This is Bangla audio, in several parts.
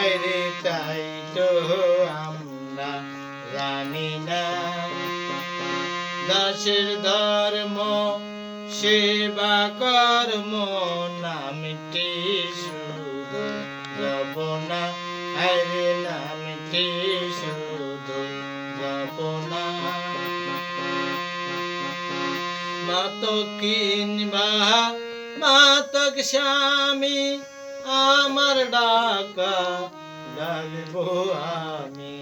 আরে তাই তো আমরা জানি না দাসের ধর্ম সেবা কর্ম নামটি শুধু জপনা আরে নামটি শুধু জপনা মাতক কিনবা মাতক স্বামী আমার ডাকা ডাকবো আমি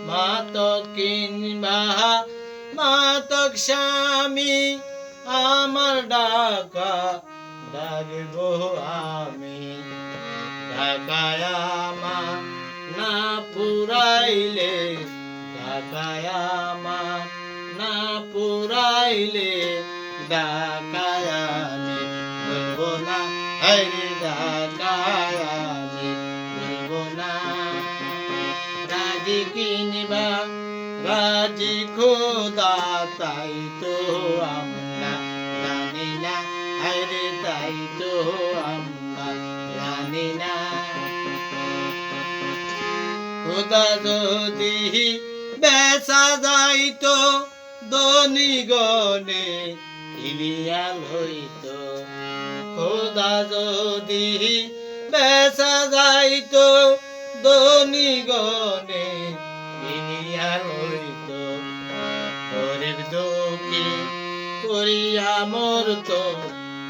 মাতক কিনবা মাতক স্বামী আমার ডাকা ডাকবো আমি ঢাকায় আমার না পুরাইলে ঢাকায় আমার না পুরাইলে ঢাকায় আমি বলবো না হরে ঢাকায় আমি বলবো না রাজি কিনবা রাজি খোদা তাই তো আমরা জানি না হরে তাই তো আমরা জানি না খোদা যদি বেচা যাইতো ধনী গনে ইলিয়াল হইতো খোদা যদি বেচা যাইতো ধনী গনে ইলিয়াল হইতো গরিব দুঃখী করিয়া মরতো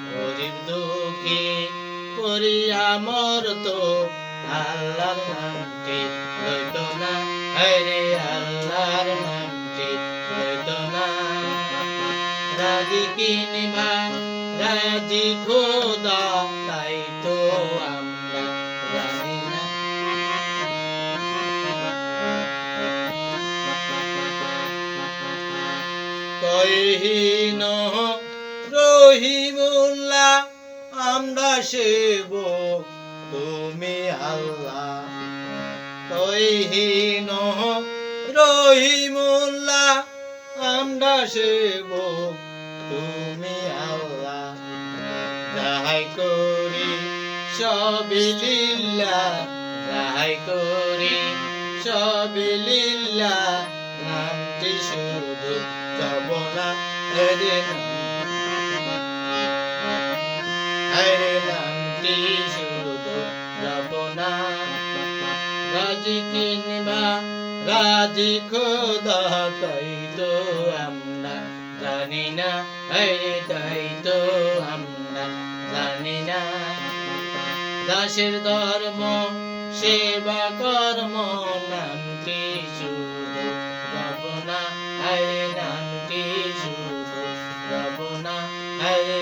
গরিব দুঃখী করিয়া মরতো আল্লাহর নামটি লইতো না হরে আল্লাহর নামটি লইতো না রাজি কিনবা রাজি খোদা তাই তো আমরা জানি না কহিন রহিমুল্লাহ আমরা সেবক তুমি আল্লাহ কহিন রহিমুল্লাহ আমরা সেবক তুমি আল্লাহ যাহাই করি সবই লিল্লাহ যাহাই করি সবই লিল্লাহ নামটি শুধু জপনা হরে নামটি শুধু জপনা রাজি কিনবা রাজি খোদা তাই তো আমরা জানি না হরে তাই তো আমরা জানি না দাসের ধর্ম সেবা কর্ম নামটি শুধু জপনা হরে নামটি শুধু জপনা হরে